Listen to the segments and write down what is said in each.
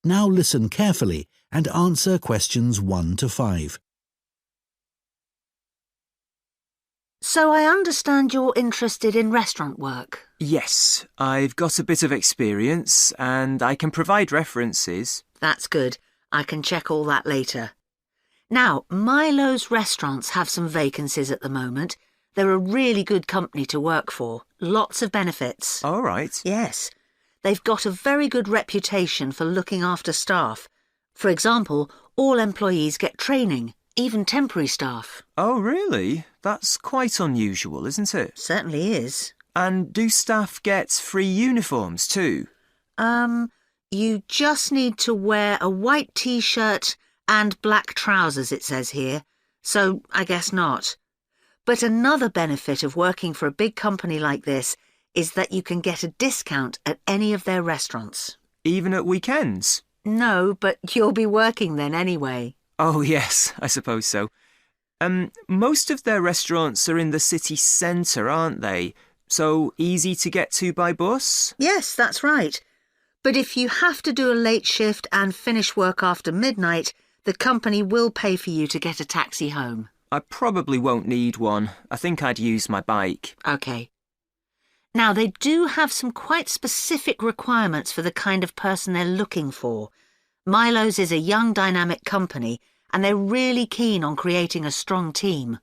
Now listen carefully and answer questions 1 to 5. So I understand you're interested in restaurant work? Yes, I've got a bit of experience and I can provide references. That's good. I can check all that later. Now, Milo's restaurants have some vacancies at the moment. They're a really good company to work for. Lots of benefits. All right. Yes. They've got a very good reputation for looking after staff. For example, all employees get training, even temporary staff. Oh, really? That's quite unusual, isn't it? Certainly is. And do staff get free uniforms too? You just need to wear a white t-shirt and black trousers, it says here. So I guess not. But another benefit of working for a big company like this is that you can get a discount at any of their restaurants. Even at weekends? No, but you'll be working then anyway. Oh, yes, I suppose so. Most of their restaurants are in the city centre, aren't they? So easy to get to by bus? Yes, that's right. But if you have to do a late shift and finish work after midnight, the company will pay for you to get a taxi home. I probably won't need one. I think I'd use my bike. OK. Now, they do have some quite specific requirements for the kind of person they're looking for. Milo's is a young, dynamic company, and they're really keen on creating a strong team.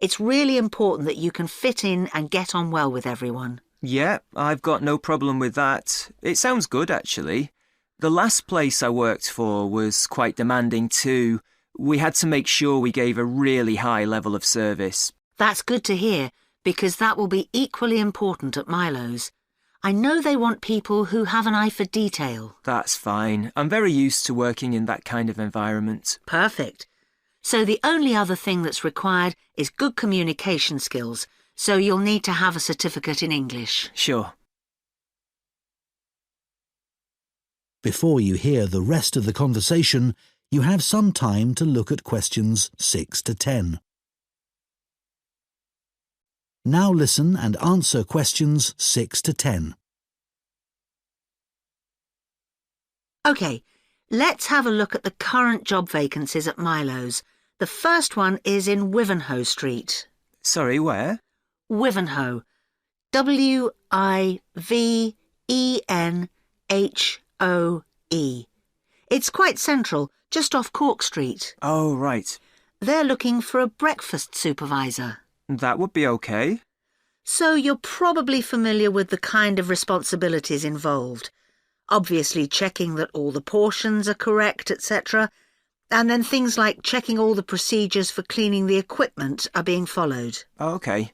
It's really important that you can fit in and get on well with everyone. Yeah, I've got no problem with that. It sounds good, actually. The last place I worked for was quite demanding too. We had to make sure we gave a really high level of service. That's good to hear, because that will be equally important at Milo's. I know they want people who have an eye for detail. That's fine. I'm very used to working in that kind of environment. Perfect. So the only other thing that's required is good communication skills, so you'll need to have a certificate in English. Sure. Before you hear the rest of the conversation, you have some time to look at questions 6 to 10. Now listen and answer questions 6 to 10. OK, let's have a look at the current job vacancies at Milo's. The first one is in Wivenhoe Street. Sorry, where? Wivenhoe. W-I-V-E-N-H-O-E. It's quite central, just off Cork Street. Oh, right. They're looking for a breakfast supervisor. That would be okay. So you're probably familiar with the kind of responsibilities involved. Obviously checking that all the portions are correct, etc. And then things like checking all the procedures for cleaning the equipment are being followed. Okay.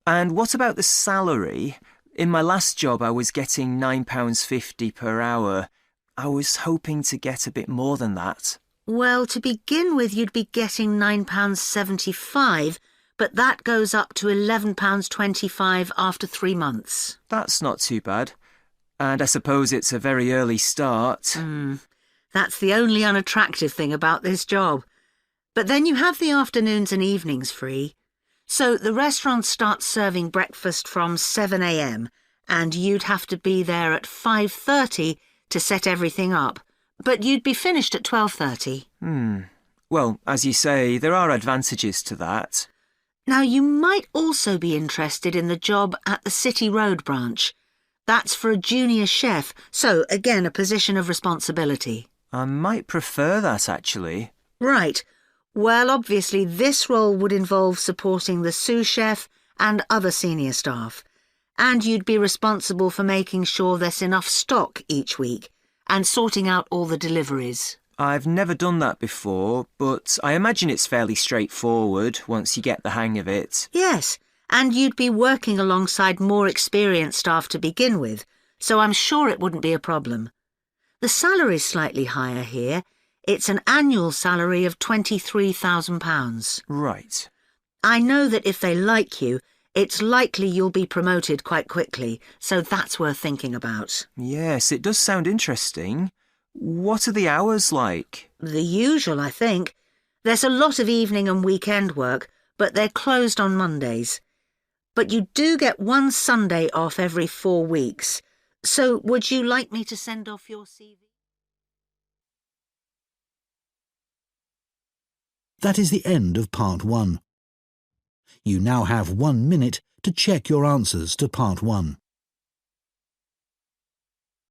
And what about the salary? In my last job, I was getting £9.50 per hour. I was hoping to get a bit more than that. Well, to begin with, you'd be getting £9.75, but that goes up to £11.25 after 3 months. That's not too bad. And I suppose it's a very early start. That's the only unattractive thing about this job. But then you have the afternoons and evenings free. So the restaurant starts serving breakfast from 7 a.m, and you'd have to be there at 5:30 to set everything up. But you'd be finished at 12:30. Well, as you say, there are advantages to that. Now, you might also be interested in the job at the City Road branch. That's for a junior chef, so again a position of responsibility. I might prefer that, actually. Right. Well, obviously this role would involve supporting the sous chef and other senior staff. And you'd be responsible for making sure there's enough stock each week and sorting out all the deliveries. I've never done that before, but I imagine it's fairly straightforward once you get the hang of it. Yes, and you'd be working alongside more experienced staff to begin with, so I'm sure it wouldn't be a problem. The salary's slightly higher here. It's an annual salary of £23,000. Right. I know that if they like you, it's likely you'll be promoted quite quickly, so that's worth thinking about. Yes, it does sound interesting. What are the hours like? The usual, I think. There's a lot of evening and weekend work, but they're closed on Mondays. But you do get one Sunday off every 4 weeks. So would you like me to send off your CV? That is the end of Part 1. You now have 1 minute to check your answers to Part 1.